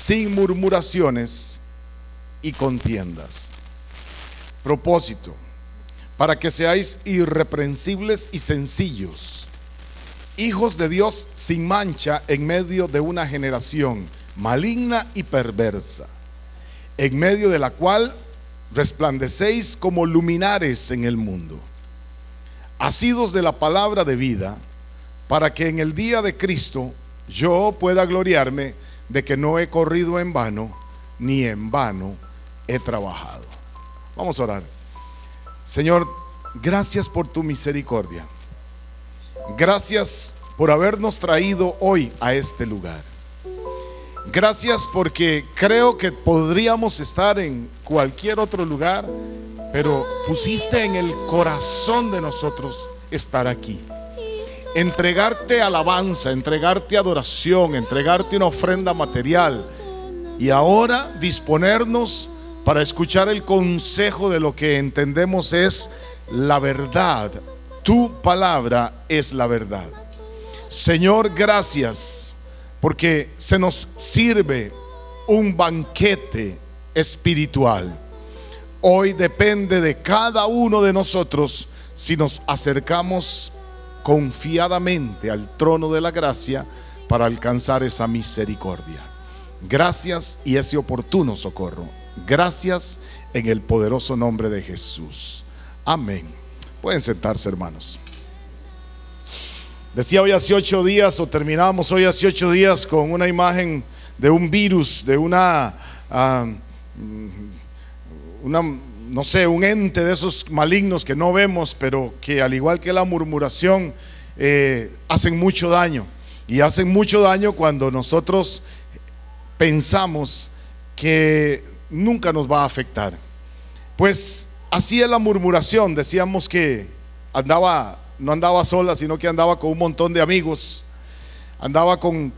sin murmuraciones y contiendas. Propósito: para que seáis irreprensibles y sencillos, hijos de Dios sin mancha en medio de una generación maligna y perversa, en medio de la cual resplandecéis como luminares en el mundo, asidos de la palabra de vida, para que en el día de Cristo yo pueda gloriarme de que no he corrido en vano, ni en vano he trabajado. Vamos a orar. Señor, gracias por tu misericordia. Gracias por habernos traído hoy a este lugar. Gracias porque creo que podríamos estar en cualquier otro lugar, pero pusiste en el corazón de nosotros estar aquí. Entregarte alabanza, entregarte adoración, entregarte una ofrenda material, y ahora disponernos para escuchar el consejo de lo que entendemos es la verdad. Tu palabra es la verdad. Señor, gracias porque se nos sirve un banquete espiritual. Hoy depende de cada uno de nosotros si nos acercamos confiadamente al trono de la gracia para alcanzar esa misericordia. Gracias y ese oportuno socorro. Gracias en el poderoso nombre de Jesús. Amén. Pueden sentarse, hermanos. Decía hoy hace 8 días, o terminábamos hoy hace 8 días con una imagen de un virus, de no sé, un ente de esos malignos que no vemos, pero que al igual que la murmuración hacen mucho daño. Y hacen mucho daño cuando nosotros pensamos que nunca nos va a afectar. Pues así es la murmuración. Decíamos que no andaba sola, sino que andaba con un montón de amigos. Andaba con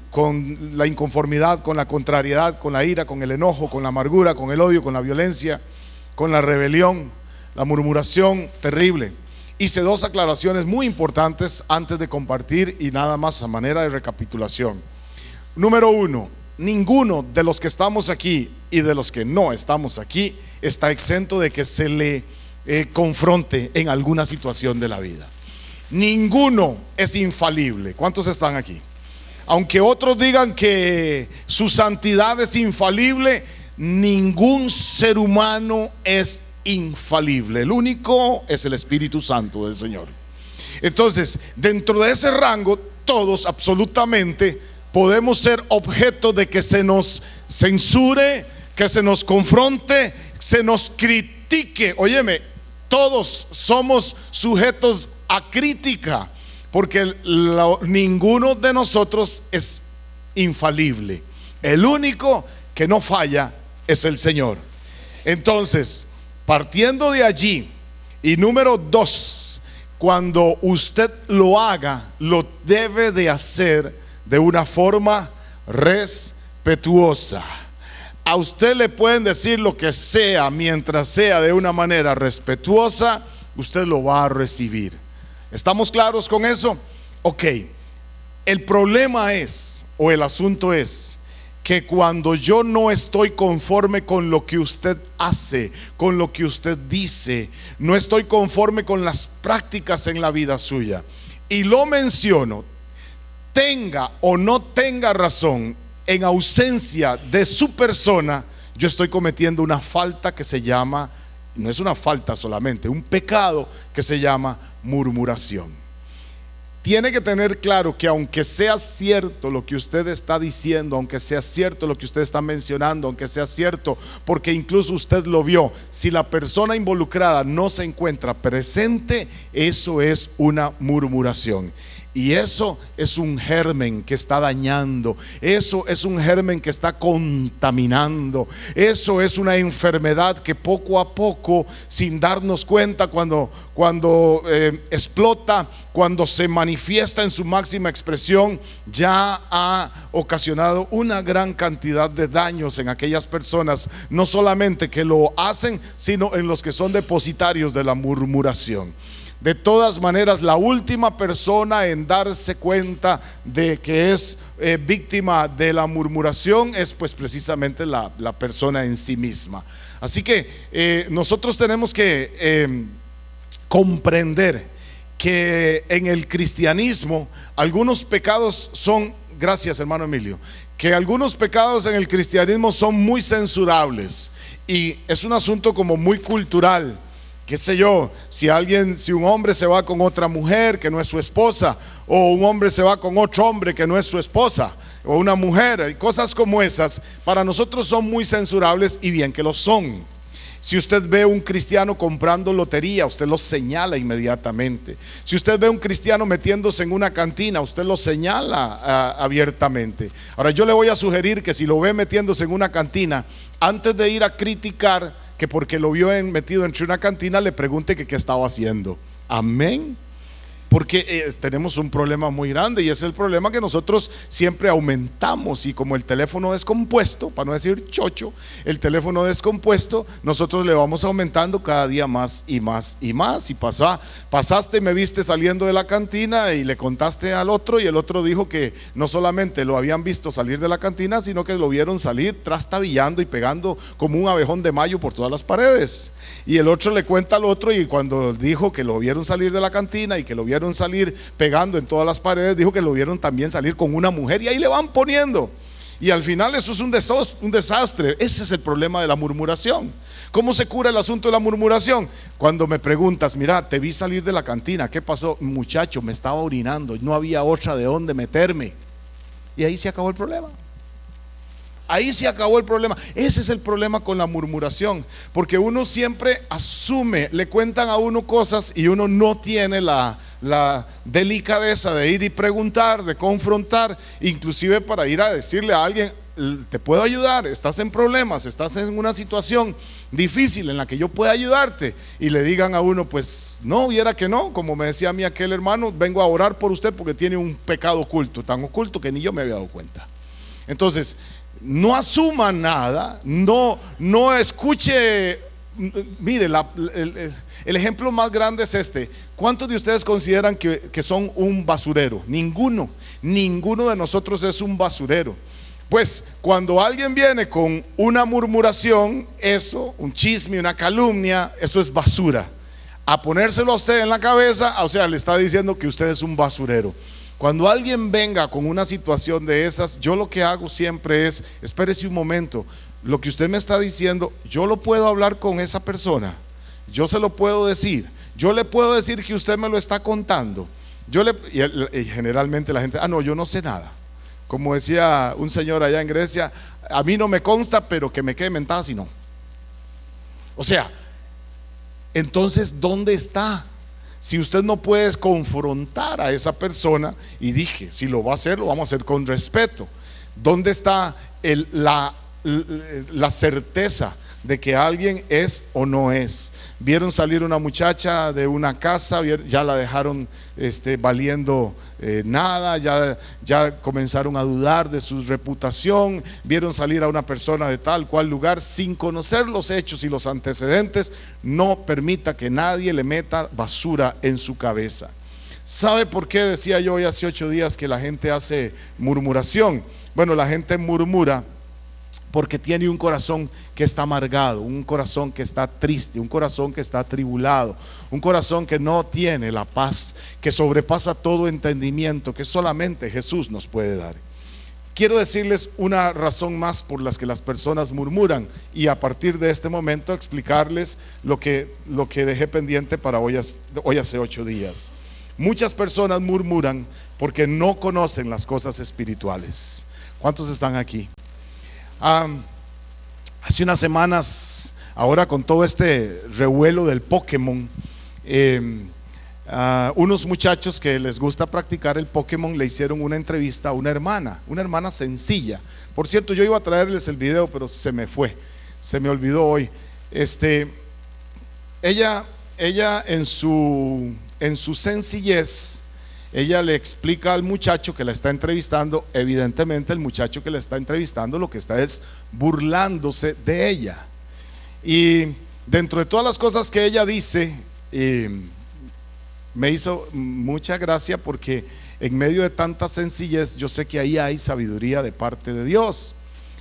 la inconformidad, con la contrariedad, con la ira, con el enojo, con la amargura, con el odio, con la violencia, con la rebelión, la murmuración terrible. Hice 2 aclaraciones muy importantes antes de compartir, y nada más a manera de recapitulación. Número 1, ninguno de los que estamos aquí y de los que no estamos aquí está exento de que se le confronte en alguna situación de la vida. Ninguno es infalible. ¿Cuántos están aquí? Aunque otros digan que su santidad es infalible, ningún ser humano es infalible. El único es el Espíritu Santo del Señor. Entonces, dentro de ese rango, todos absolutamente podemos ser objeto de que se nos censure, que se nos confronte, se nos critique. Óyeme, todos somos sujetos a crítica, porque ninguno de nosotros es infalible. El único que no falla es el Señor. Entonces, partiendo de allí, y número 2, cuando usted lo haga, lo debe de hacer de una forma respetuosa. A usted le pueden decir lo que sea, mientras sea de una manera respetuosa, usted lo va a recibir. ¿Estamos claros con eso? Ok. El problema es, o el asunto es, que cuando yo no estoy conforme con lo que usted hace, con lo que usted dice, no estoy conforme con las prácticas en la vida suya, y lo menciono, tenga o no tenga razón, en ausencia de su persona, yo estoy cometiendo una falta que se llama, no es una falta solamente, un pecado que se llama murmuración. Tiene que tener claro que aunque sea cierto lo que usted está diciendo, aunque sea cierto lo que usted está mencionando, aunque sea cierto porque incluso usted lo vio, si la persona involucrada no se encuentra presente, eso es una murmuración. Y eso es un germen que está dañando, eso es un germen que está contaminando, eso es una enfermedad que poco a poco, sin darnos cuenta, cuando explota, cuando se manifiesta en su máxima expresión, ya ha ocasionado una gran cantidad de daños en aquellas personas, no solamente que lo hacen, sino en los que son depositarios de la murmuración. De todas maneras, la última persona en darse cuenta de que es víctima de la murmuración es pues precisamente la persona en sí misma. Así que nosotros tenemos que comprender que en el cristianismo algunos pecados son, gracias hermano Emilio, que algunos pecados en el cristianismo son muy censurables y es un asunto como muy cultural. Qué sé yo, si un hombre se va con otra mujer que no es su esposa, o un hombre se va con otro hombre que no es su esposa, o una mujer, y cosas como esas, para nosotros son muy censurables y bien que lo son. Si usted ve un cristiano comprando lotería, usted lo señala inmediatamente. Si usted ve un cristiano metiéndose en una cantina, usted lo señala abiertamente. Ahora yo le voy a sugerir que si lo ve metiéndose en una cantina, antes de ir a criticar que porque lo vio metido entre una cantina, le pregunte que qué estaba haciendo. Amén. Porque tenemos un problema muy grande y es el problema que nosotros siempre aumentamos, y como el teléfono descompuesto, para no decir chocho, el teléfono descompuesto, nosotros le vamos aumentando cada día más y más y más. Y pasaste y me viste saliendo de la cantina y le contaste al otro, y el otro dijo que no solamente lo habían visto salir de la cantina, sino que lo vieron salir trastabillando y pegando como un abejón de mayo por todas las paredes. Y el otro le cuenta al otro, y cuando dijo que lo vieron salir de la cantina y que lo vieron salir pegando en todas las paredes, dijo que lo vieron también salir con una mujer, y ahí le van poniendo. Y al final eso es un desastre. Ese es el problema de la murmuración. ¿Cómo se cura el asunto de la murmuración? Cuando me preguntas, mira, te vi salir de la cantina, ¿qué pasó? Muchacho, me estaba orinando, no había otra de dónde meterme. Y ahí se acabó el problema. Ahí se acabó el problema. Ese es el problema con la murmuración, porque uno siempre asume, le cuentan a uno cosas y uno no tiene la delicadeza de ir y preguntar, de confrontar, inclusive para ir a decirle a alguien, te puedo ayudar, estás en problemas, estás en una situación difícil en la que yo pueda ayudarte, y le digan a uno, pues no, viera que no, como me decía a mí aquel hermano, vengo a orar por usted porque tiene un pecado oculto, tan oculto que ni yo me había dado cuenta. Entonces, no asuma nada, no escuche. Mire, el ejemplo más grande es este. ¿Cuántos de ustedes consideran que son un basurero? Ninguno de nosotros es un basurero. Pues cuando alguien viene con una murmuración, eso, un chisme, una calumnia, eso es basura. A ponérselo a usted en la cabeza, o sea, le está diciendo que usted es un basurero. Cuando alguien venga con una situación de esas, yo lo que hago siempre es, espérese un momento, lo que usted me está diciendo, yo lo puedo hablar con esa persona, yo se lo puedo decir, yo le puedo decir que usted me lo está contando. Y generalmente la gente, no, yo no sé nada. Como decía un señor allá en Grecia, a mí no me consta, pero que me quede mentada si no. O sea, entonces, ¿dónde está? Si usted no puede confrontar a esa persona, y dije, si lo va a hacer, lo vamos a hacer con respeto. ¿Dónde está la certeza de que alguien es o no es? Vieron salir una muchacha de una casa, ya la dejaron valiendo nada, ya comenzaron a dudar de su reputación. Vieron salir a una persona de tal cual lugar sin conocer los hechos y los antecedentes. No permita que nadie le meta basura en su cabeza. ¿Sabe por qué decía yo hoy hace 8 días que la gente hace murmuración? Bueno, la gente murmura porque tiene un corazón que está amargado, un corazón que está triste, un corazón que está atribulado, un corazón que no tiene la paz que sobrepasa todo entendimiento que solamente Jesús nos puede dar. Quiero decirles una razón más por las que las personas murmuran, y a partir de este momento explicarles lo que dejé pendiente para hoy hace 8 días. Muchas personas murmuran porque no conocen las cosas espirituales. ¿Cuántos están aquí? Hace unas semanas, ahora con todo este revuelo del Pokémon, unos muchachos que les gusta practicar el Pokémon le hicieron una entrevista a una hermana sencilla. Por cierto, yo iba a traerles el video, pero se me olvidó hoy. Ella en su sencillez, ella le explica al muchacho que la está entrevistando. Evidentemente el muchacho que la está entrevistando lo que está es burlándose de ella, y dentro de todas las cosas que ella dice, me hizo mucha gracia porque en medio de tanta sencillez yo sé que ahí hay sabiduría de parte de Dios.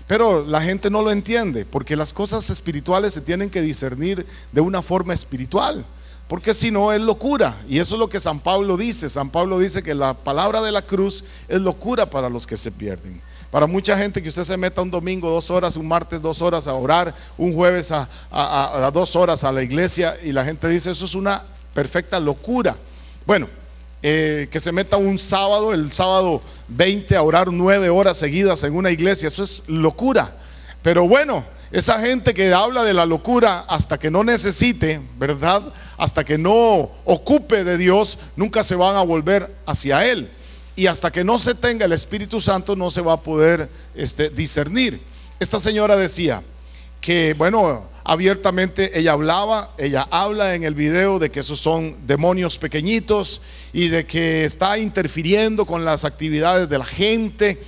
Pero la gente no lo entiende, porque las cosas espirituales se tienen que discernir de una forma espiritual, porque si no es locura. Y eso es lo que San Pablo dice. San Pablo dice que la palabra de la cruz es locura para los que se pierden. Para mucha gente, que usted se meta un domingo 2 horas, un martes 2 horas a orar, un jueves a 2 horas a la iglesia, y la gente dice eso es una perfecta locura. Bueno, que se meta un sábado, el sábado 20, a orar 9 horas seguidas en una iglesia, eso es locura. Pero bueno, esa gente que habla de la locura hasta que no necesite, ¿verdad? Hasta que no ocupe de Dios, nunca se van a volver hacia Él. Y hasta que no se tenga el Espíritu Santo no se va a poder discernir. Esta señora decía que, bueno, abiertamente ella habla en el video de que esos son demonios pequeñitos y de que está interfiriendo con las actividades de la gente.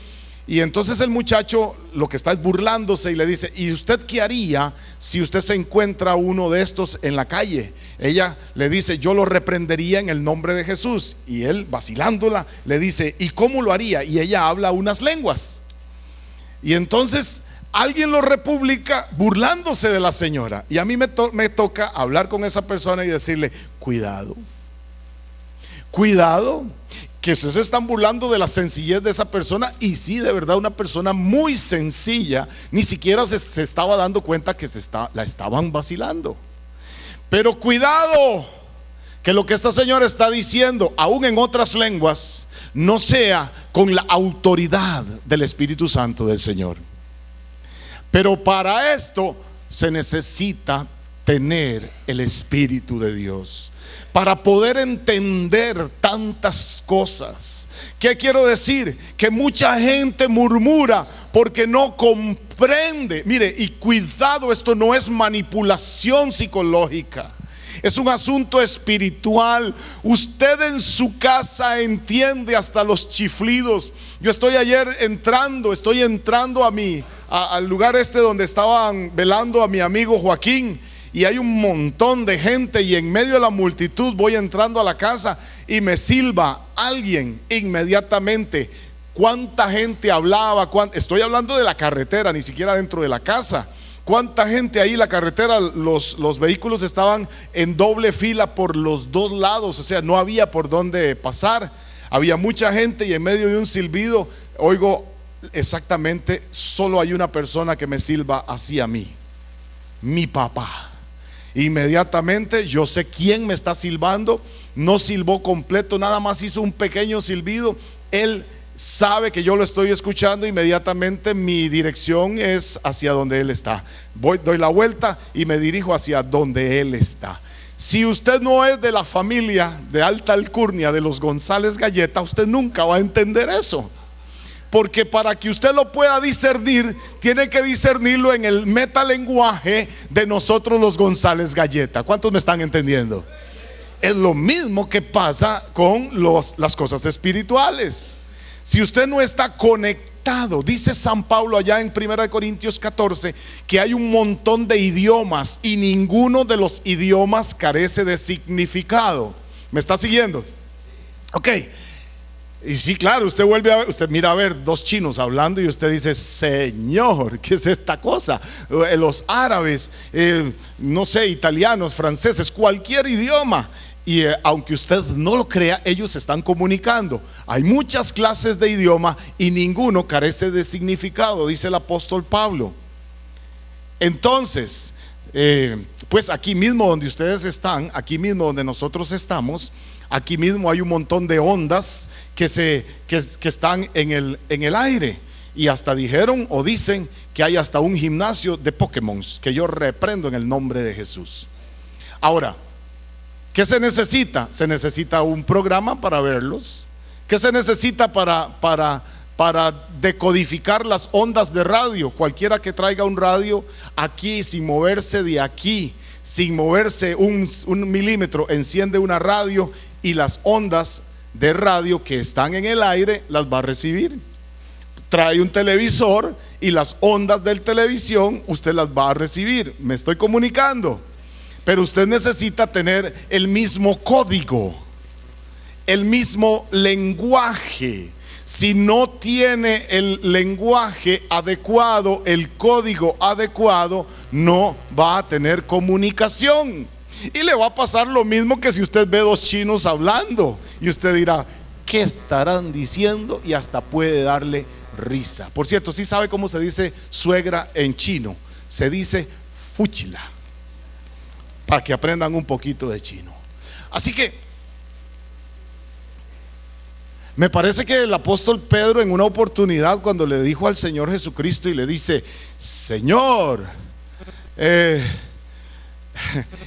Y entonces el muchacho lo que está es burlándose y le dice: ¿y usted qué haría si usted se encuentra uno de estos en la calle? Ella le dice: yo lo reprendería en el nombre de Jesús. Y él, vacilándola, le dice: ¿y cómo lo haría? Y ella habla unas lenguas. Y entonces alguien lo republica burlándose de la señora. Y a mí me toca hablar con esa persona y decirle: cuidado, cuidado, que ustedes se están burlando de la sencillez de esa persona. Y sí, de verdad, una persona muy sencilla, ni siquiera se estaba dando cuenta que la estaban vacilando. Pero cuidado, que lo que esta señora está diciendo, aún en otras lenguas, no sea con la autoridad del Espíritu Santo del Señor. Pero para esto se necesita tener el Espíritu de Dios para poder entender tantas cosas. ¿Qué quiero decir? Que mucha gente murmura porque no comprende. Mire, y cuidado, esto no es manipulación psicológica, es un asunto espiritual. Usted en su casa entiende hasta los chiflidos. Yo estoy entrando al lugar donde estaban velando a mi amigo Joaquín, y hay un montón de gente, y en medio de la multitud voy entrando a la casa y me silba alguien inmediatamente. ¿Cuánta gente hablaba? Estoy hablando de la carretera, ni siquiera dentro de la casa. ¿Cuánta gente ahí? La carretera, los vehículos estaban en doble fila por los dos lados, o sea, no había por dónde pasar. Había mucha gente y en medio de un silbido oigo exactamente, solo hay una persona que me silba hacia mí: mi papá. Inmediatamente yo sé quién me está silbando. No silbó completo, nada más hizo un pequeño silbido. Él sabe que yo lo estoy escuchando. Inmediatamente mi dirección es hacia donde él está. Doy la vuelta y me dirijo hacia donde él está. Si usted no es de la familia de alta alcurnia de los González Galleta, usted nunca va a entender eso. Porque para que usted lo pueda discernir, tiene que discernirlo en el metalenguaje de nosotros los González Galleta. ¿Cuántos me están entendiendo? Es lo mismo que pasa con las cosas espirituales. Si usted no está conectado, dice San Pablo allá en 1 Corintios 14, que hay un montón de idiomas y ninguno de los idiomas carece de significado. ¿Me está siguiendo? Ok. Y sí, claro, usted mira a ver dos chinos hablando y usted dice: Señor, ¿qué es esta cosa? Los árabes, no sé, italianos, franceses, cualquier idioma. Y aunque usted no lo crea, ellos se están comunicando. Hay muchas clases de idioma y ninguno carece de significado, dice el apóstol Pablo. Entonces, pues aquí mismo donde ustedes están, aquí mismo donde nosotros estamos, aquí mismo hay un montón de ondas que están en el aire. Y hasta dijeron o dicen que hay hasta un gimnasio de Pokémon, que yo reprendo en el nombre de Jesús. Ahora, ¿qué se necesita? Se necesita un programa para verlos. ¿Qué se necesita para decodificar las ondas de radio? Cualquiera que traiga un radio aquí, sin moverse de aquí, sin moverse un milímetro, enciende una radio y las ondas de radio que están en el aire las va a recibir. Trae un televisor y las ondas del televisión usted las va a recibir. Me estoy comunicando. Pero usted necesita tener el mismo código. el mismo lenguaje. Si no tiene el lenguaje adecuado, el código adecuado, no va a tener comunicación. Y le va a pasar lo mismo que si usted ve dos chinos hablando y usted dirá, ¿qué estarán diciendo? Y hasta puede darle risa. Por cierto, ¿sí sabe cómo se dice suegra en chino? Se dice fuchila, para que aprendan un poquito de chino. Así que me parece que el apóstol Pedro, en una oportunidad, cuando le dijo al Señor Jesucristo y le dice, Señor,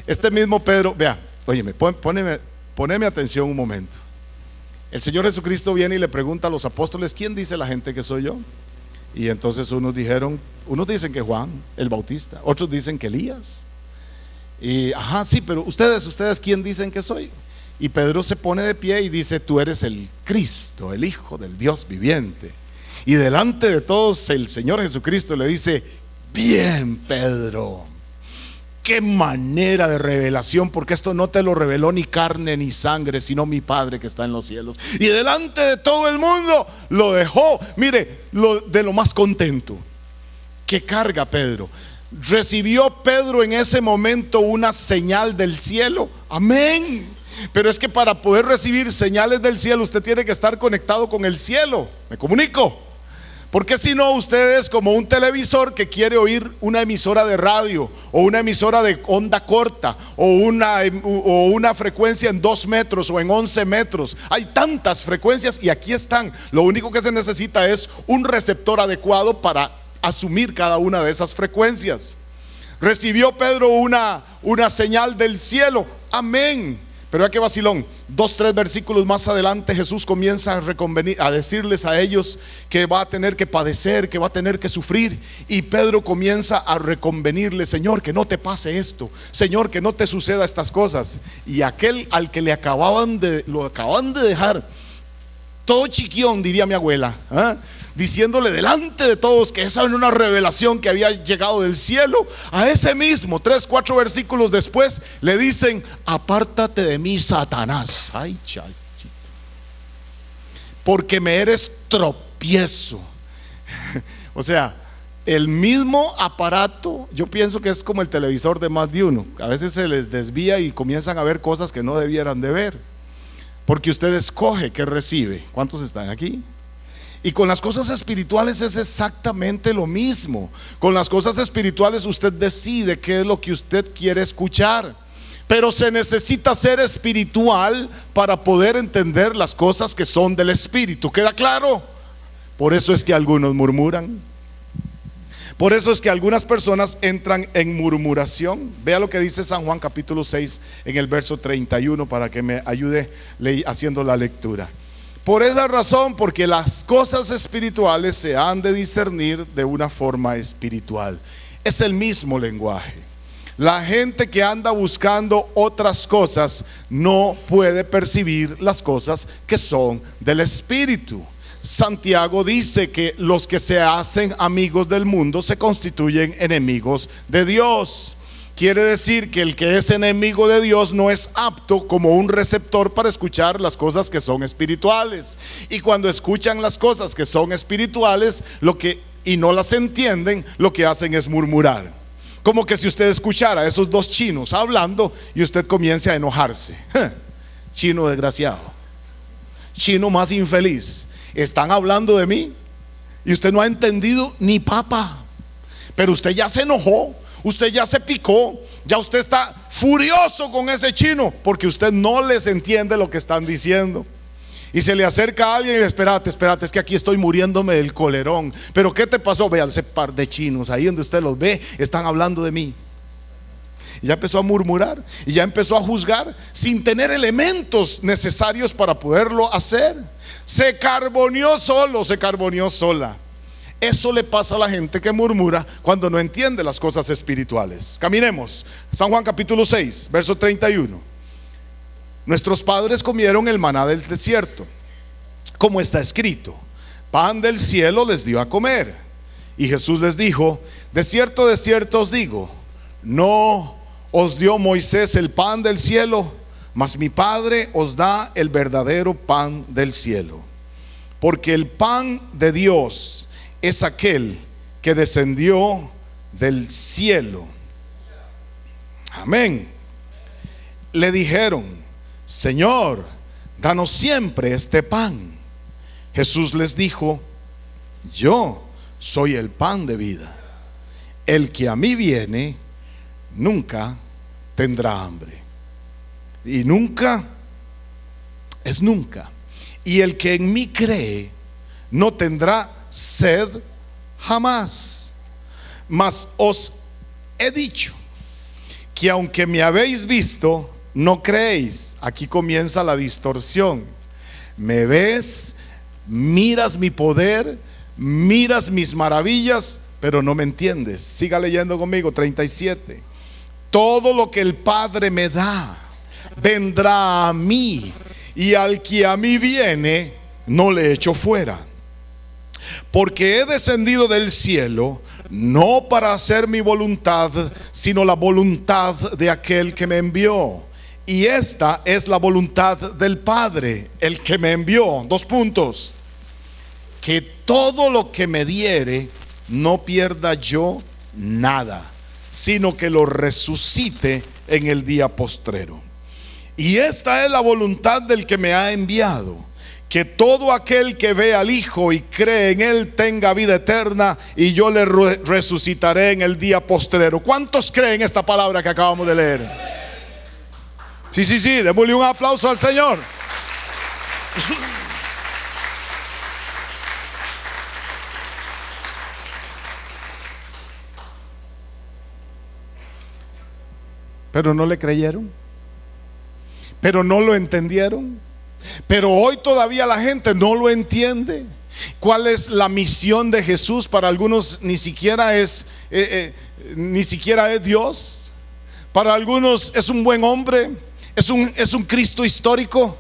este mismo Pedro, vea, óyeme, poneme atención un momento. El Señor Jesucristo viene y le pregunta a los apóstoles, ¿quién dice la gente que soy yo? Y entonces unos dicen que Juan el Bautista, otros dicen que Elías. Y sí, pero ustedes ¿quién dicen que soy? Y Pedro se pone de pie y dice, tú eres el Cristo, el Hijo del Dios viviente. Y delante de todos el Señor Jesucristo le dice, bien, Pedro, qué manera de revelación, porque esto no te lo reveló ni carne ni sangre, sino mi Padre que está en los cielos. Y delante de todo el mundo lo dejó, mire, de lo más contento. ¿Qué carga Pedro? ¿Recibió Pedro en ese momento una señal del cielo? Amén. Pero es que para poder recibir señales del cielo usted tiene que estar conectado con el cielo. ¿Me comunico? Porque si no, usted es como un televisor que quiere oír una emisora de radio o una emisora de onda corta o una frecuencia en 2 metros o en 11 metros. Hay tantas frecuencias y aquí están. Lo único que se necesita es un receptor adecuado para asumir cada una de esas frecuencias. ¿Recibió Pedro una señal del cielo? Amén. Pero vea qué vacilón, 2-3 versículos más adelante Jesús comienza a decirles a ellos que va a tener que padecer, que va a tener que sufrir. Y Pedro comienza a reconvenirle, Señor, que no te pase esto, Señor, que no te suceda estas cosas. Y aquel al que lo acaban de dejar todo chiquión, diría mi abuela, diciéndole delante de todos que esa era una revelación que había llegado del cielo, a ese mismo 3-4 versículos después le dicen, apártate de mí, Satanás. Ay, chachito, porque me eres tropiezo. O sea, el mismo aparato, yo pienso que es como el televisor de más de uno, a veces se les desvía y comienzan a ver cosas que no debieran de ver, porque usted escoge qué recibe. ¿Cuántos están aquí? Y con las cosas espirituales es exactamente lo mismo. Con las cosas espirituales usted decide qué es lo que usted quiere escuchar. Pero se necesita ser espiritual para poder entender las cosas que son del Espíritu. ¿Queda claro? Por eso es que algunos murmuran. Por eso es que algunas personas entran en murmuración. Vea lo que dice San Juan capítulo 6 en el verso 31 para que me ayude haciendo la lectura. Por esa razón, porque las cosas espirituales se han de discernir de una forma espiritual. Es el mismo lenguaje. La gente que anda buscando otras cosas no puede percibir las cosas que son del Espíritu. Santiago dice que los que se hacen amigos del mundo se constituyen enemigos de Dios. Quiere decir que el que es enemigo de Dios no es apto como un receptor para escuchar las cosas que son espirituales. Y cuando escuchan las cosas que son espirituales y no las entienden, lo que hacen es murmurar. Como que si usted escuchara a esos dos chinos hablando y usted comience a enojarse. Chino desgraciado, chino más infeliz, están hablando de mí y usted no ha entendido ni papa, pero usted ya se enojó. Usted ya se picó, ya usted está furioso con ese chino porque usted no les entiende lo que están diciendo. Y se le acerca a alguien y dice, espérate, es que aquí estoy muriéndome del colerón. Pero ¿qué te pasó? Vean ese par de chinos, ahí donde usted los ve, están hablando de mí. Y ya empezó a murmurar y ya empezó a juzgar sin tener elementos necesarios para poderlo hacer. Se carboneó solo, se carboneó sola. Eso le pasa a la gente que murmura cuando no entiende las cosas espirituales. Caminemos. San Juan capítulo 6, verso 31. Nuestros padres comieron el maná del desierto, como está escrito, pan del cielo les dio a comer. Y Jesús les dijo, de cierto os digo, no os dio Moisés el pan del cielo, mas mi Padre os da el verdadero pan del cielo. Porque el pan de Dios es aquel que descendió del cielo. Amén. Le dijeron: Señor, danos siempre este pan. Jesús les dijo: yo soy el pan de vida. El que a mí viene nunca tendrá hambre. Y nunca es nunca. Y el que en mí cree no tendrá sed jamás. Mas os he dicho que aunque me habéis visto, no creéis. Aquí comienza la distorsión. Me ves, miras mi poder, miras mis maravillas, pero no me entiendes. Siga leyendo conmigo, 37. Todo lo que el Padre me da vendrá a mí, y al que a mí viene no le echo fuera. Porque he descendido del cielo no para hacer mi voluntad, sino la voluntad de aquel que me envió. Y esta es la voluntad del Padre, el que me envió. 2 puntos. Que todo lo que me diere no pierda yo nada, sino que lo resucite en el día postrero. Y esta es la voluntad del que me ha enviado, que todo aquel que ve al Hijo y cree en Él tenga vida eterna, y yo le resucitaré en el día postrero. ¿Cuántos creen esta palabra que acabamos de leer? Sí, démosle un aplauso al Señor. Pero no le creyeron, pero no lo entendieron. Pero hoy todavía la gente no lo entiende. ¿Cuál es la misión de Jesús? Para algunos ni siquiera es Dios. Para algunos es un buen hombre, es un Cristo histórico.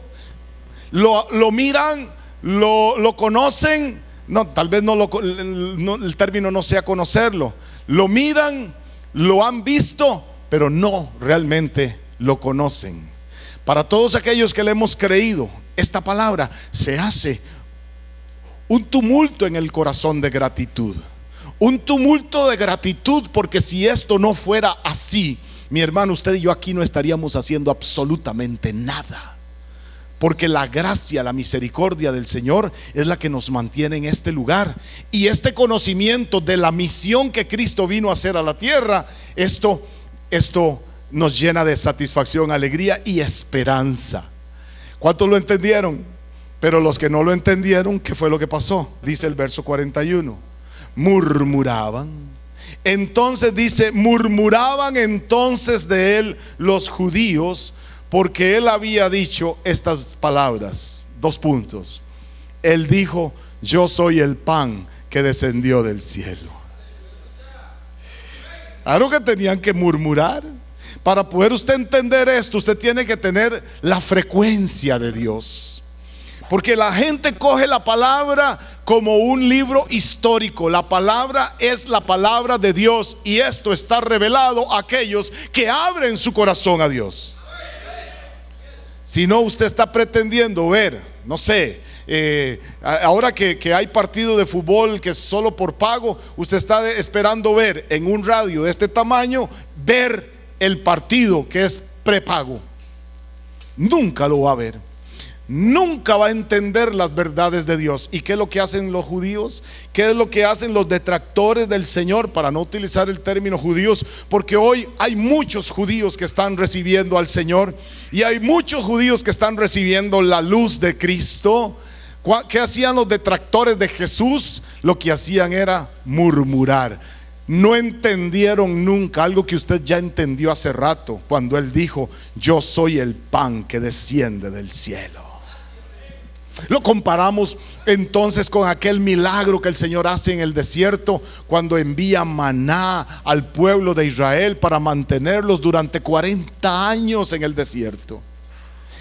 Lo miran, lo conocen. No, tal vez el término no sea conocerlo. Lo miran, lo han visto, pero no realmente lo conocen. Para todos aquellos que le hemos creído esta palabra, se hace un tumulto en el corazón de gratitud. Un tumulto de gratitud, porque si esto no fuera así, mi hermano, usted y yo aquí no estaríamos haciendo absolutamente nada. Porque la gracia, la misericordia del Señor es la que nos mantiene en este lugar. Y este conocimiento de la misión que Cristo vino a hacer a la tierra, esto nos llena de satisfacción, alegría y esperanza. ¿Cuántos lo entendieron? Pero los que no lo entendieron, ¿qué fue lo que pasó? Dice el verso 41. Murmuraban. Entonces dice, murmuraban entonces de él los judíos, porque él había dicho estas palabras. 2 puntos. Él dijo: yo soy el pan que descendió del cielo. Claro que tenían que murmurar. Para poder usted entender esto, usted tiene que tener la frecuencia de Dios. Porque la gente coge la palabra como un libro histórico. La palabra es la palabra de Dios, y esto está revelado a aquellos que abren su corazón a Dios. Si no, usted está pretendiendo ver, no sé, ahora que hay partido de fútbol que es solo por pago, usted está esperando ver en un radio de este tamaño, ver el partido que es prepago. Nunca lo va a ver. Nunca va a entender las verdades de Dios. ¿Y qué es lo que hacen los judíos? ¿Qué es lo que hacen los detractores del Señor? Para no utilizar el término judíos, porque hoy hay muchos judíos que están recibiendo al Señor, y hay muchos judíos que están recibiendo la luz de Cristo. ¿Qué hacían los detractores de Jesús? Lo que hacían era murmurar. No entendieron nunca algo que usted ya entendió hace rato, cuando Él dijo: yo soy el pan que desciende del cielo. Lo comparamos entonces con aquel milagro que el Señor hace en el desierto, cuando envía maná al pueblo de Israel para mantenerlos durante 40 años en el desierto.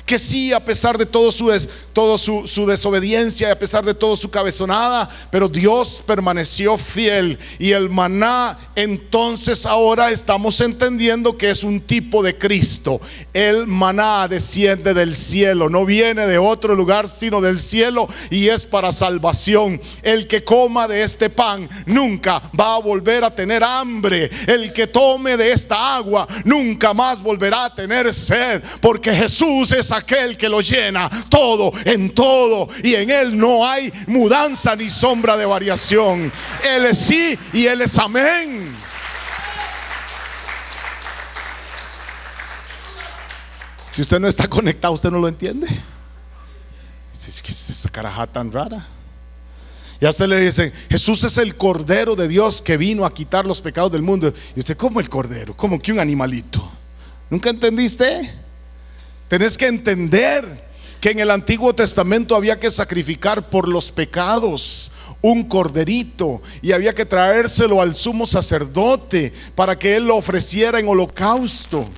que sí, a pesar de todo su desobediencia, y a pesar de todo su cabezonada, pero Dios permaneció fiel. Y el maná, entonces ahora estamos entendiendo que es un tipo de Cristo. El maná desciende del cielo, no viene de otro lugar sino del cielo, y es para salvación. El que coma de este pan nunca va a volver a tener hambre. El que tome de esta agua nunca más volverá a tener sed, porque Jesús es aquel que lo llena todo en todo, y en Él no hay mudanza ni sombra de variación. Él es sí y Él es amén. Si usted no está conectado, usted no lo entiende. Es que es esa carajada tan rara. Y a usted le dicen: Jesús es el Cordero de Dios que vino a quitar los pecados del mundo. Y usted: ¿cómo el Cordero? ¿Cómo que un animalito? ¿Nunca entendiste? Tenés que entender que en el Antiguo Testamento había que sacrificar por los pecados un corderito, y había que traérselo al sumo sacerdote para que él lo ofreciera en holocausto.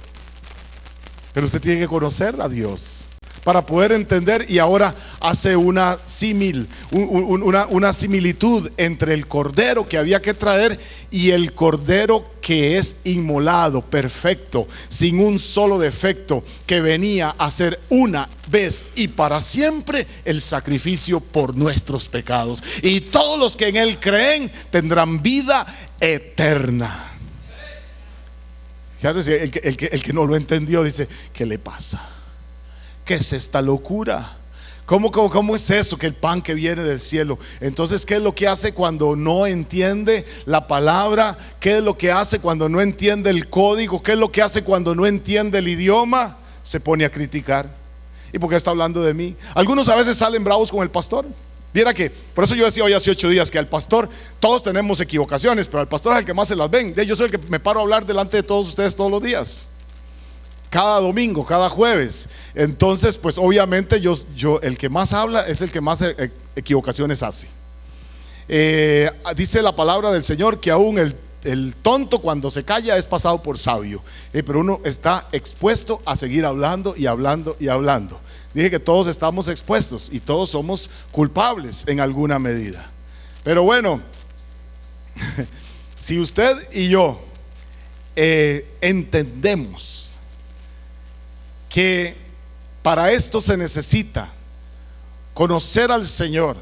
Pero usted tiene que conocer a Dios para poder entender. Y ahora hace una similitud entre el cordero que había que traer y el cordero que es inmolado, perfecto, sin un solo defecto, que venía a ser una vez y para siempre el sacrificio por nuestros pecados. Y todos los que en Él creen tendrán vida eterna. Claro, el que no lo entendió dice: ¿qué le pasa? ¿Qué es esta locura? ¿Cómo es eso que el pan que viene del cielo? Entonces, ¿qué es lo que hace cuando no entiende la palabra? ¿Qué es lo que hace cuando no entiende el código? ¿Qué es lo que hace cuando no entiende el idioma? Se pone a criticar. ¿Y por qué está hablando de mí? Algunos a veces salen bravos con el pastor. Viera que, por eso yo decía hoy hace 8 días que al pastor, todos tenemos equivocaciones, pero al pastor es el que más se las ven. Yo soy el que me paro a hablar delante de todos ustedes todos los días, cada domingo, cada jueves. Entonces, pues obviamente yo el que más habla es el que más equivocaciones hace. Dice la palabra del Señor que aún el tonto, cuando se calla, es pasado por sabio. Pero uno está expuesto a seguir hablando y hablando y hablando. Dije que todos estamos expuestos y todos somos culpables en alguna medida. Pero bueno, si usted y yo entendemos que para esto se necesita conocer al Señor,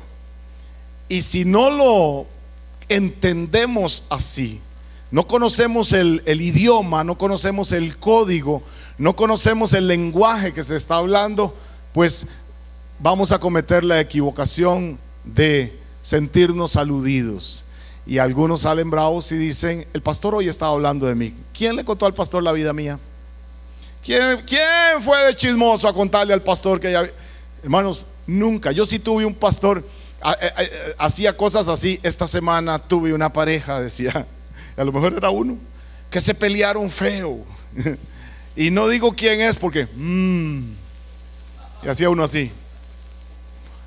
y si no lo entendemos así, no conocemos el idioma, no conocemos el código, no conocemos el lenguaje que se está hablando, pues vamos a cometer la equivocación de sentirnos aludidos. Y algunos salen bravos y dicen: el pastor hoy estaba hablando de mí. ¿Quién le contó al pastor la vida mía? ¿Quién fue de chismoso a contarle al pastor que ya? Hermanos, nunca. Yo sí tuve un pastor, hacía cosas así. Esta semana tuve una pareja, decía, a lo mejor era uno, que se pelearon feo. Y no digo quién es porque y hacía uno así.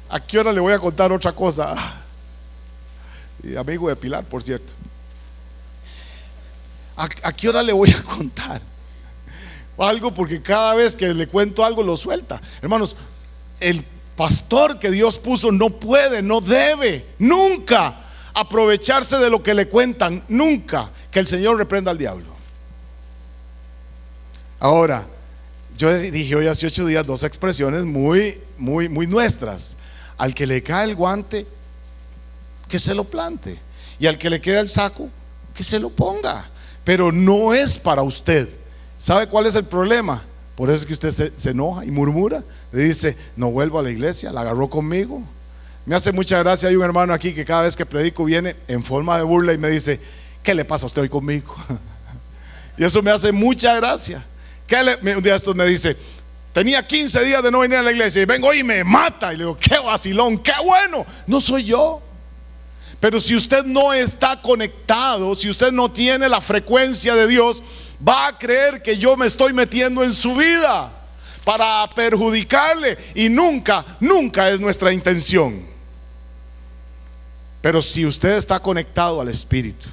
¿A qué hora le voy a contar otra cosa? Y amigo de Pilar, por cierto. ¿A qué hora le voy a contar algo? Porque cada vez que le cuento algo lo suelta. Hermanos, el pastor que Dios puso no puede, no debe nunca aprovecharse de lo que le cuentan. Nunca. Que el Señor reprenda al diablo. Ahora, yo dije hoy hace 8 días 2 expresiones muy nuestras. Al que le cae el guante, que se lo plante, y al que le queda el saco, que se lo ponga. Pero no es para usted. ¿Sabe cuál es el problema? Por eso es que usted se enoja y murmura. Le dice: no vuelvo a la iglesia, la agarró conmigo. Me hace mucha gracia, hay un hermano aquí que cada vez que predico viene en forma de burla y me dice: ¿qué le pasa a usted hoy conmigo? Y eso me hace mucha gracia. Un día estos me dice: tenía 15 días de no venir a la iglesia y vengo y me mata. Y le digo: qué vacilón, qué bueno. No soy yo. Pero si usted no está conectado, si usted no tiene la frecuencia de Dios, va a creer que yo me estoy metiendo en su vida para perjudicarle, y nunca es nuestra intención. Pero si usted está conectado al Espíritu,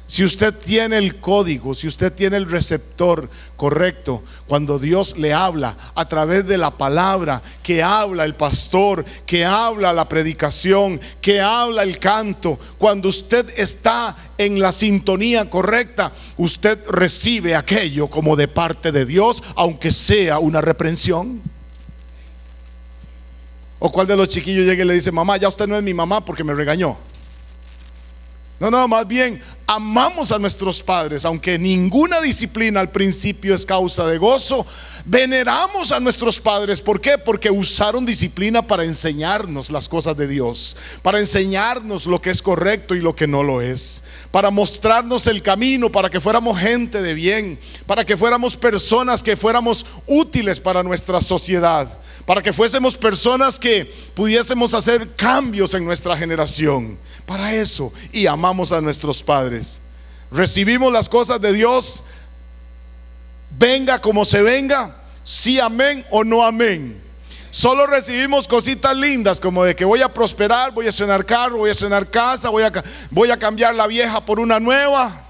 Si usted tiene el código, si usted tiene el receptor correcto, cuando Dios le habla a través de la palabra que habla el pastor, que habla la predicación, que habla el canto, cuando usted está en la sintonía correcta, usted recibe aquello como de parte de Dios, aunque sea una reprensión. ¿O cuál de los chiquillos llega y le dice: mamá, ya usted no es mi mamá porque me regañó? No, más bien amamos a nuestros padres, aunque ninguna disciplina al principio es causa de gozo. Veneramos a nuestros padres. ¿Por qué? Porque usaron disciplina para enseñarnos las cosas de Dios, para enseñarnos lo que es correcto y lo que no lo es, para mostrarnos el camino, para que fuéramos gente de bien, para que fuéramos personas que fuéramos útiles para nuestra sociedad, para que fuésemos personas que pudiésemos hacer cambios en nuestra generación. Para eso, y amamos a nuestros padres. Recibimos las cosas de Dios, venga como se venga, sí amén o no amén. Solo recibimos cositas lindas como de que voy a prosperar, voy a estrenar carro, voy a estrenar casa, voy a cambiar la vieja por una nueva.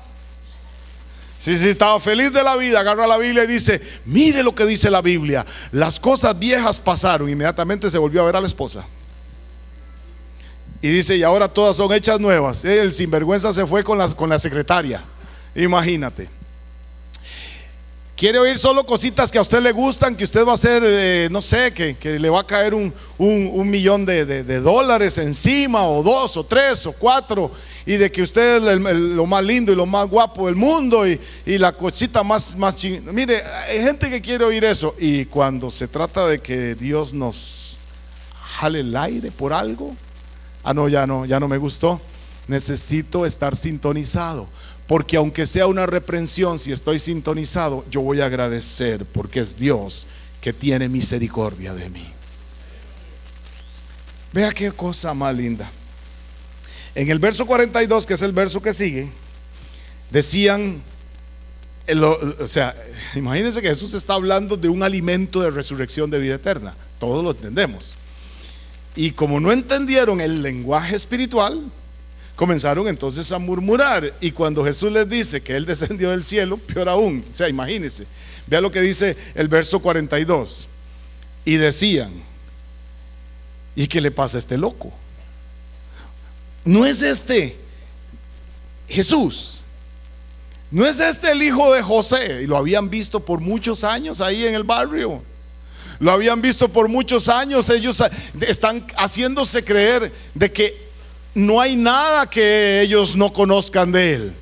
Sí, estaba feliz de la vida, agarra la Biblia y dice: mire lo que dice la Biblia, las cosas viejas pasaron. Inmediatamente se volvió a ver a la esposa y dice: y ahora todas son hechas nuevas. El sinvergüenza se fue con la secretaria. Imagínate. Quiere oír solo cositas que a usted le gustan, que usted va a hacer, no sé, que le va a caer un millón de dólares encima, o 2 o 3 o 4, y de que usted es lo más lindo y lo más guapo del mundo, y la cosita más chingada. Mire, hay gente que quiere oír eso, y cuando se trata de que Dios nos jale el aire por algo, no, ya no me gustó. Necesito estar sintonizado, porque aunque sea una reprensión, si estoy sintonizado, yo voy a agradecer, porque es Dios que tiene misericordia de mí. Vea qué cosa más linda. En el verso 42, que es el verso que sigue, decían, o sea, imagínense que Jesús está hablando de un alimento de resurrección de vida eterna. Todos lo entendemos. Y como no entendieron el lenguaje espiritual, comenzaron entonces a murmurar. Y cuando Jesús les dice que Él descendió del cielo, peor aún. O sea, imagínense. Vea lo que dice el verso 42. Y decían: ¿y qué le pasa a este loco? ¿No es este Jesús? ¿No es este el hijo de José? Y lo habían visto por muchos años ahí en el barrio. Lo habían visto por muchos años. Ellos están haciéndose creer de que no hay nada que ellos no conozcan de Él.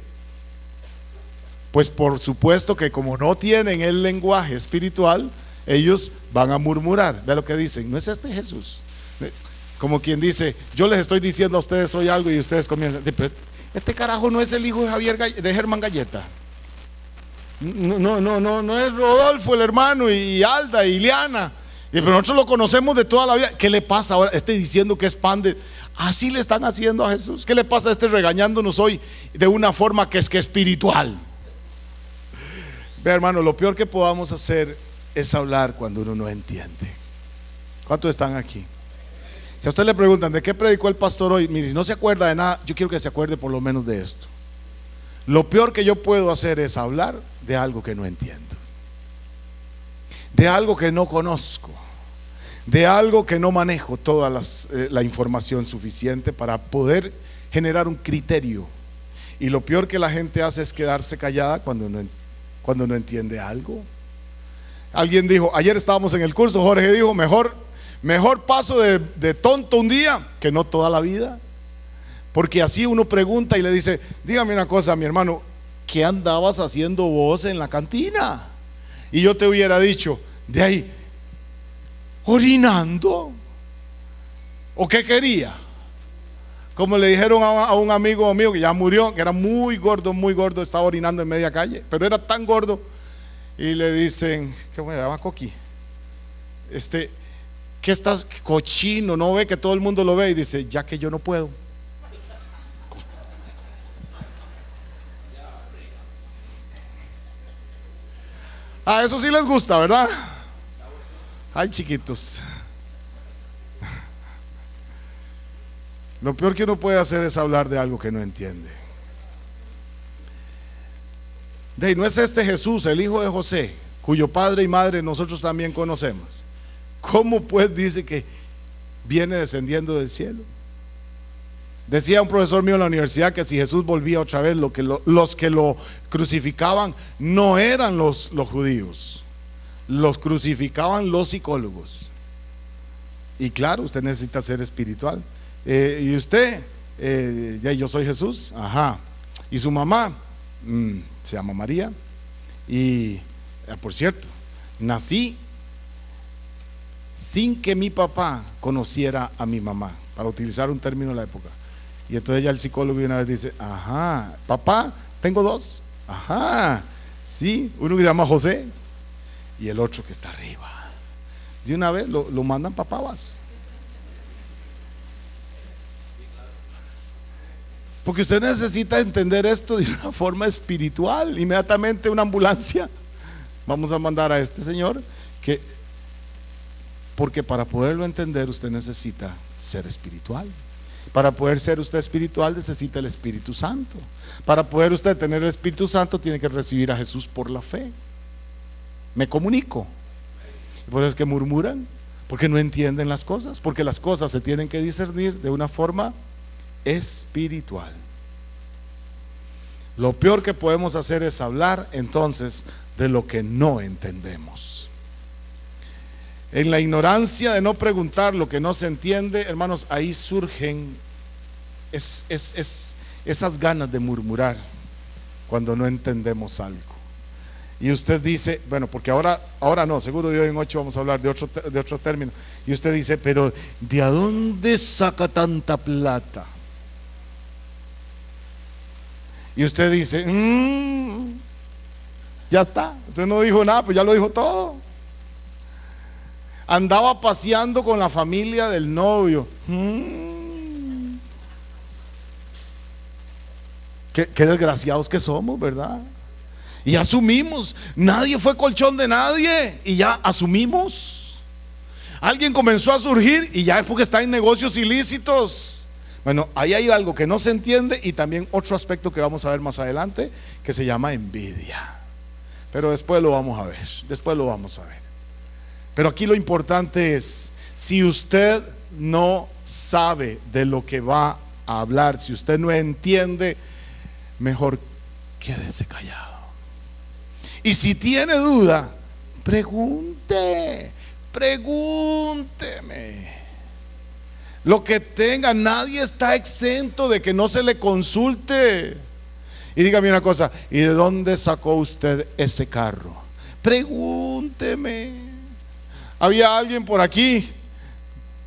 Pues por supuesto que como no tienen el lenguaje espiritual, ellos van a murmurar. Ve lo que dicen: ¿no es este Jesús? Como quien dice: yo les estoy diciendo a ustedes hoy algo y ustedes comienzan: este carajo no es el hijo de Germán Galleta. No es Rodolfo el hermano, y Alda y Ileana, pero nosotros lo conocemos de toda la vida. ¿Qué le pasa ahora? Diciendo que es pan de... Así le están haciendo a Jesús. ¿Qué le pasa a regañándonos hoy de una forma que es espiritual? Ve, hermano, lo peor que podamos hacer es hablar cuando uno no entiende. ¿Cuántos están aquí? Si a usted le preguntan: ¿de qué predicó el pastor hoy? Mire, si no se acuerda de nada, yo quiero que se acuerde por lo menos de esto. Lo peor que yo puedo hacer es hablar de algo que no entiendo, de algo que no conozco, de algo que no manejo toda la información suficiente para poder generar un criterio. Y lo peor que la gente hace es quedarse callada cuando no entiende algo. Alguien dijo, ayer estábamos en el curso, Jorge dijo: mejor paso de tonto un día que no toda la vida. Porque así uno pregunta y le dice: dígame una cosa, mi hermano, ¿qué andabas haciendo vos en la cantina? Y yo te hubiera dicho: de ahí, orinando. ¿O qué quería? Como le dijeron a un amigo mío que ya murió, que era muy gordo, estaba orinando en media calle, pero era tan gordo. Y le dicen: ¿qué me llama Coqui? ¿Qué estás cochino? ¿No ve que todo el mundo lo ve? Y dice: ya que yo no puedo. Eso sí les gusta, ¿verdad? Ay, chiquitos. Lo peor que uno puede hacer es hablar de algo que no entiende. De ahí, ¿no es este Jesús, el hijo de José, cuyo padre y madre nosotros también conocemos? ¿Cómo pues dice que viene descendiendo del cielo? Decía un profesor mío en la universidad que si Jesús volvía otra vez, los que lo crucificaban no eran los judíos, los crucificaban los psicólogos. Y claro, usted necesita ser espiritual. Y usted, ya yo soy Jesús, ajá. Y su mamá se llama María. Y por cierto, nací sin que mi papá conociera a mi mamá, para utilizar un término de la época. Y entonces ya el psicólogo una vez dice, ajá, papá, tengo dos, ajá, sí, uno que se llama José y el otro que está arriba. De una vez lo mandan para Pavas. Porque usted necesita entender esto de una forma espiritual. Inmediatamente una ambulancia, vamos a mandar a este señor, porque para poderlo entender usted necesita ser espiritual. Para poder ser usted espiritual necesita el Espíritu Santo. Para poder usted tener el Espíritu Santo tiene que recibir a Jesús por la fe. Me comunico. Por eso es que murmuran, porque no entienden las cosas, porque las cosas se tienen que discernir de una forma espiritual. Lo peor que podemos hacer es hablar entonces de lo que no entendemos. En la ignorancia de no preguntar lo que no se entiende, hermanos, ahí surgen esas ganas de murmurar cuando no entendemos algo. Y usted dice, bueno, porque ahora no, seguro de hoy en 8 vamos a hablar de otro término. Y usted dice, pero ¿de dónde saca tanta plata? Y usted dice, ya está, usted no dijo nada, pues ya lo dijo todo. Andaba paseando con la familia del novio. Qué desgraciados que somos, ¿verdad? Y asumimos, nadie fue colchón de nadie y ya asumimos. Alguien comenzó a surgir y ya es porque está en negocios ilícitos. Bueno, ahí hay algo que no se entiende y también otro aspecto que vamos a ver más adelante que se llama envidia. Pero después lo vamos a ver, Pero aquí lo importante es, si usted no sabe de lo que va a hablar, si usted no entiende, mejor quédese callado. Y si tiene duda, pregúnteme. Lo que tenga, nadie está exento de que no se le consulte. Y dígame una cosa, ¿y de dónde sacó usted ese carro? Pregúnteme. Había alguien por aquí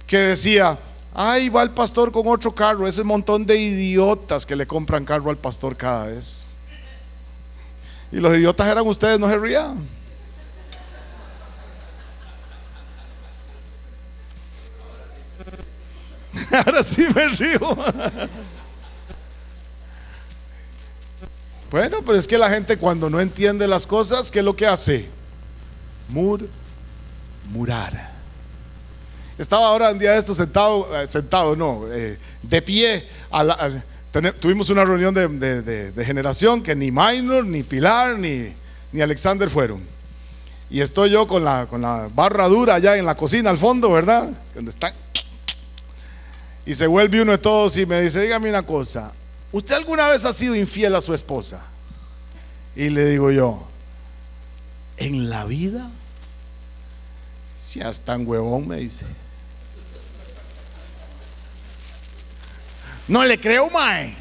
que decía, ay, va el pastor con otro carro. Ese montón de idiotas que le compran carro al pastor cada vez. Y los idiotas eran ustedes, no se rían. Ahora sí me río. Bueno, pero es que la gente cuando no entiende las cosas, ¿qué es lo que hace? Murmurar. Estaba ahora un día de esto de pie. Tuvimos una reunión de generación que ni Minor, ni Pilar, ni Alexander fueron. Y estoy yo con la barra dura allá en la cocina al fondo, ¿verdad? Donde están. Y se vuelve uno de todos y me dice, dígame una cosa, ¿usted alguna vez ha sido infiel a su esposa? Y le digo yo, ¿en la vida? Si hasta tan huevón, me dice. No le creo, mae.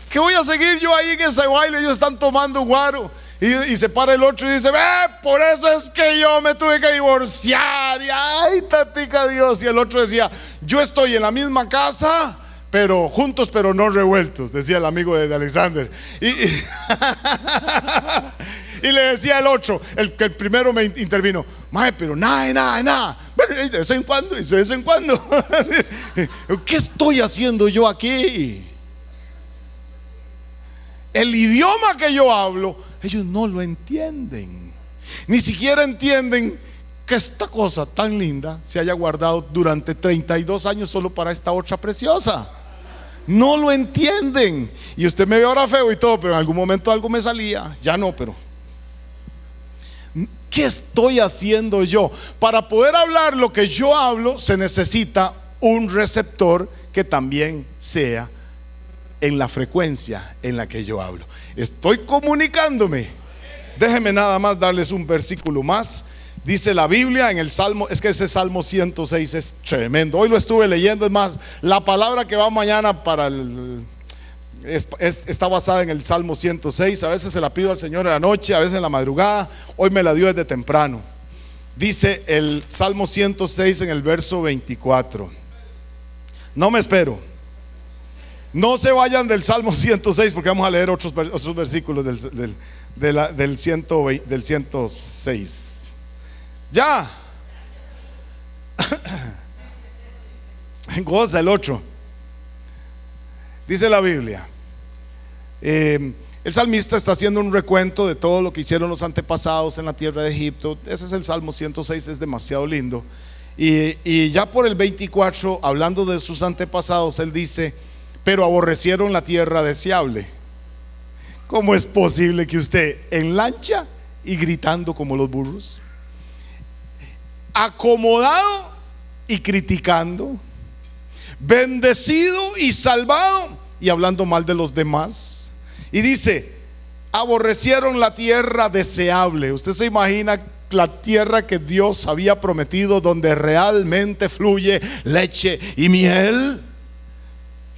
¿Qué voy a seguir yo ahí en ese baile? Ellos están tomando guaro. Y se para el otro y dice, por eso es que yo me tuve que divorciar. Y ay, tatica Dios. Y el otro decía, yo estoy en la misma casa, pero juntos pero no revueltos, decía el amigo de Alexander. Y le decía el otro, el primero me intervino, mae, pero nada. Bueno, de vez en cuando, ¿qué estoy haciendo yo aquí? El idioma que yo hablo, ellos no lo entienden. Ni siquiera entienden que esta cosa tan linda se haya guardado durante 32 años solo para esta otra preciosa. No lo entienden. Y usted me ve ahora feo y todo, pero en algún momento algo me salía. Ya no, pero ¿qué estoy haciendo yo? Para poder hablar lo que yo hablo, se necesita un receptor que también sea en la frecuencia en la que yo hablo. Estoy comunicándome. Déjenme nada más darles un versículo más. Dice la Biblia en el Salmo, es que ese Salmo 106 es tremendo. Hoy lo estuve leyendo, es más, la palabra que va mañana para está basada en el Salmo 106. A veces se la pido al Señor en la noche, a veces en la madrugada. Hoy me la dio desde temprano. Dice el Salmo 106 en el verso 24. No me espero. No se vayan del Salmo 106 porque vamos a leer otros versículos del 106. Ya. Goza el otro. Dice la Biblia. El salmista está haciendo un recuento de todo lo que hicieron los antepasados en la tierra de Egipto. Ese es el Salmo 106, es demasiado lindo. Y ya por el 24, hablando de sus antepasados, él dice: pero aborrecieron la tierra deseable. ¿Cómo es posible que usted en lancha y gritando como los burros, acomodado y criticando, bendecido y salvado y hablando mal de los demás? Y dice: aborrecieron la tierra deseable. ¿Usted se imagina la tierra que Dios había prometido, donde realmente fluye leche y miel?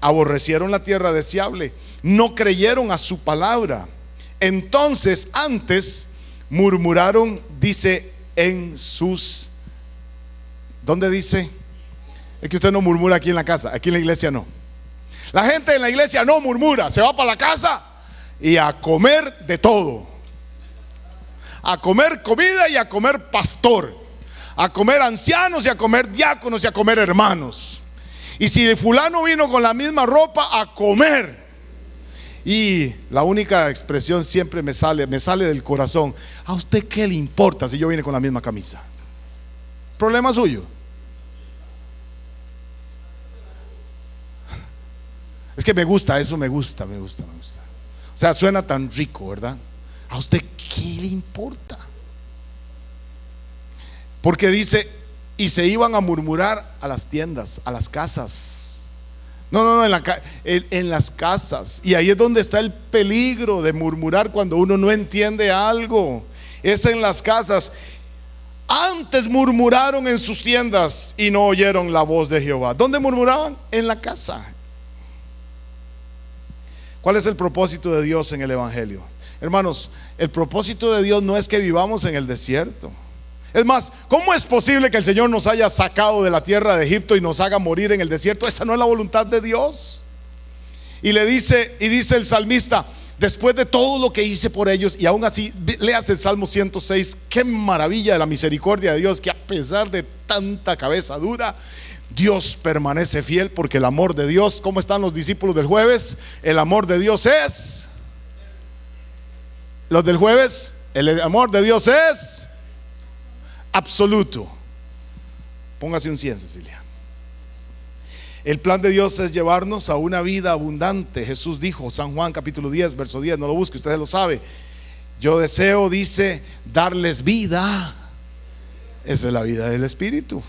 Aborrecieron la tierra deseable, no creyeron a su palabra. Entonces antes murmuraron, dice, en sus... ¿Dónde dice? Es que usted no murmura aquí en la casa, aquí en la iglesia no. La gente en la iglesia no murmura, se va para la casa y a comer de todo, a comer comida y a comer pastor, a comer ancianos y a comer diáconos y a comer hermanos. Y si fulano vino con la misma ropa, a comer. Y la única expresión siempre me sale del corazón: ¿a usted qué le importa si yo vine con la misma camisa? Problema suyo. Es que me gusta, eso me gusta. O sea, suena tan rico, ¿verdad? ¿A usted qué le importa? Porque dice: y se iban a murmurar a las tiendas, a las casas. No, en las casas. Y ahí es donde está el peligro de murmurar cuando uno no entiende algo. Es en las casas. Antes murmuraron en sus tiendas y no oyeron la voz de Jehová. ¿Dónde murmuraban? En la casa. ¿Cuál es el propósito de Dios en el Evangelio? Hermanos, el propósito de Dios no es que vivamos en el desierto. Es más, ¿cómo es posible que el Señor nos haya sacado de la tierra de Egipto y nos haga morir en el desierto? Esa no es la voluntad de Dios. Y dice el salmista: después de todo lo que hice por ellos. Y aún así, leas el Salmo 106. Qué maravilla de la misericordia de Dios, que a pesar de tanta cabeza dura, Dios permanece fiel, porque el amor de Dios, ¿cómo están los discípulos del jueves? El amor de Dios es... Los del jueves, el amor de Dios es absoluto. Póngase un 100, Cecilia. El plan de Dios es llevarnos a una vida abundante. Jesús dijo, San Juan capítulo 10 verso 10, no lo busque, ustedes lo saben: yo deseo, dice, darles vida. Esa es la vida del Espíritu.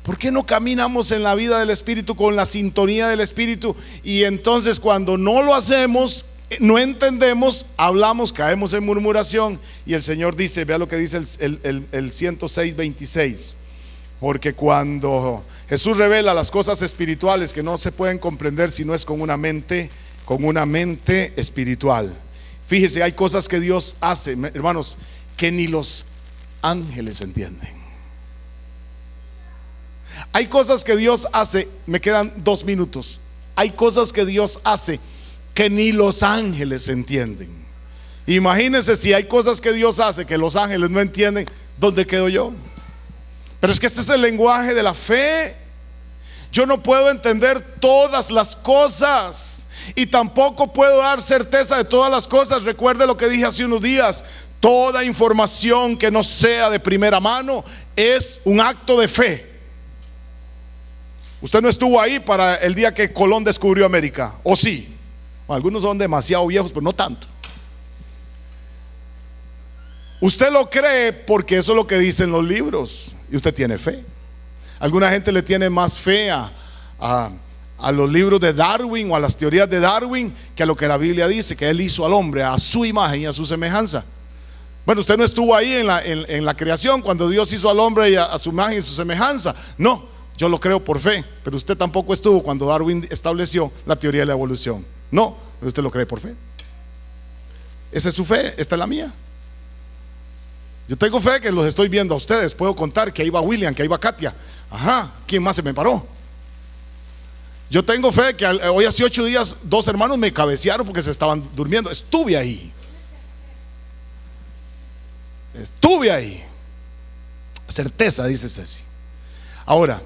¿Por qué no caminamos en la vida del Espíritu, con la sintonía del Espíritu? Y entonces cuando no lo hacemos, no entendemos, hablamos, caemos en murmuración. Y el Señor dice, vea lo que dice el 106, 26. Porque cuando Jesús revela las cosas espirituales que no se pueden comprender si no es con una mente espiritual. Fíjese, hay cosas que Dios hace, hermanos, que ni los ángeles entienden. Hay cosas que Dios hace, me quedan 2 minutos. Hay cosas que Dios hace que ni los ángeles entienden. Imagínense si hay cosas que Dios hace que los ángeles no entienden, ¿dónde quedo yo? Pero es que este es el lenguaje de la fe. Yo no puedo entender todas las cosas y tampoco puedo dar certeza de todas las cosas. Recuerde lo que dije hace unos días: toda información que no sea de primera mano es un acto de fe. Usted no estuvo ahí para el día que Colón descubrió América, ¿o sí? Algunos son demasiado viejos, pero no tanto. Usted lo cree porque eso es lo que dicen los libros y usted tiene fe. Alguna gente le tiene más fe a los libros de Darwin o a las teorías de Darwin que a lo que la Biblia dice, que Él hizo al hombre a su imagen y a su semejanza. Bueno, usted no estuvo ahí en la creación cuando Dios hizo al hombre a su imagen y su semejanza. No, yo lo creo por fe, pero usted tampoco estuvo cuando Darwin estableció la teoría de la evolución. No, pero usted lo cree por fe. Esa es su fe, esta es la mía. Yo tengo fe que los estoy viendo a ustedes. Puedo contar que ahí va William, que ahí va Katia. Ajá, ¿quién más se me paró? Yo tengo fe que hoy hace 8 días 2 hermanos me cabecearon porque se estaban durmiendo. Estuve ahí. Certeza, dice Ceci. Ahora,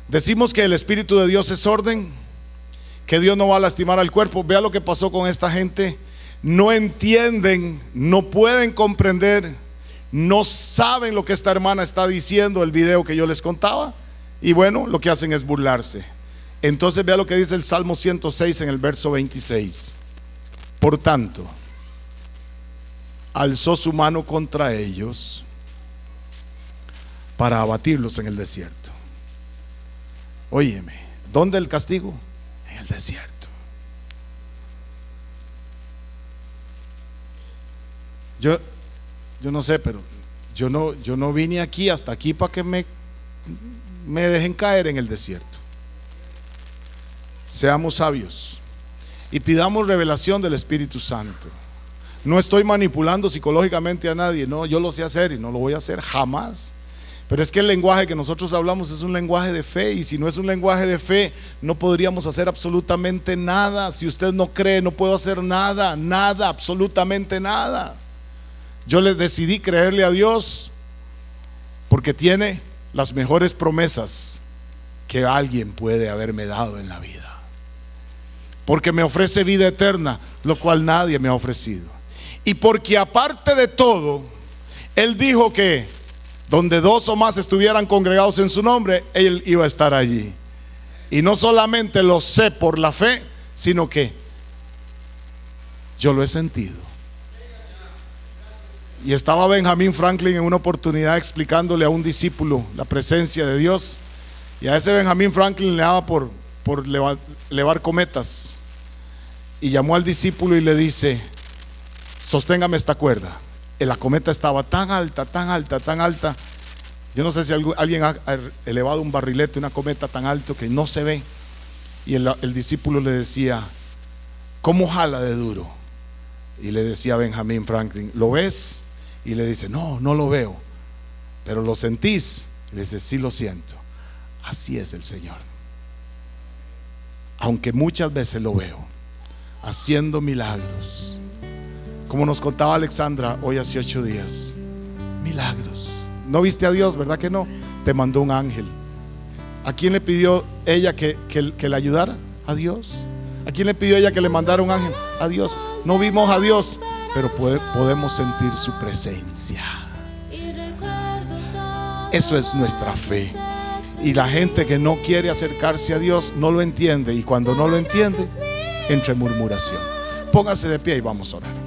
decimos que el Espíritu de Dios es orden, que Dios no va a lastimar al cuerpo. Vea lo que pasó con esta gente. No entienden, no pueden comprender, no saben lo que esta hermana está diciendo, el video que yo les contaba. Y bueno, lo que hacen es burlarse. Entonces vea lo que dice el Salmo 106 en el verso 26. Por tanto, alzó su mano contra ellos para abatirlos en el desierto. Óyeme, ¿dónde el castigo? En el desierto. Yo no sé, pero yo no vine hasta aquí para que me dejen caer en el desierto. Seamos sabios y pidamos revelación del Espíritu Santo. No estoy manipulando psicológicamente a nadie, no, yo lo sé hacer y no lo voy a hacer jamás. Pero es que el lenguaje que nosotros hablamos es un lenguaje de fe, y si no es un lenguaje de fe, no podríamos hacer absolutamente nada. Si usted no cree, no puedo hacer nada, absolutamente nada. Yo le decidí creerle a Dios porque tiene las mejores promesas que alguien puede haberme dado en la vida. Porque me ofrece vida eterna, lo cual nadie me ha ofrecido. Y porque aparte de todo, Él dijo que donde 2 o más estuvieran congregados en su nombre, Él iba a estar allí. Y no solamente lo sé por la fe, sino que yo lo he sentido. Y estaba Benjamin Franklin en una oportunidad explicándole a un discípulo la presencia de Dios. Y a ese Benjamin Franklin le daba por elevar cometas. Y llamó al discípulo y le dice: sosténgame esta cuerda. Y la cometa estaba tan alta. Yo no sé si alguien ha elevado un barrilete, una cometa tan alto que no se ve. Y el discípulo le decía: ¿cómo jala de duro? Y le decía a Benjamin Franklin: ¿lo ves? Y le dice: no lo veo. ¿Pero lo sentís? Y le dice: sí, lo siento. Así es el Señor. Aunque muchas veces lo veo haciendo milagros, como nos contaba Alexandra hoy hace 8 días. Milagros. ¿No viste a Dios, verdad que no? Te mandó un ángel. ¿A quién le pidió ella que le ayudara? A Dios. ¿A quién le pidió ella que le mandara un ángel? A Dios. No vimos a Dios, pero podemos sentir su presencia. Eso es nuestra fe. Y la gente que no quiere acercarse a Dios no lo entiende, y cuando no lo entiende, entra en murmuración. Póngase de pie y vamos a orar.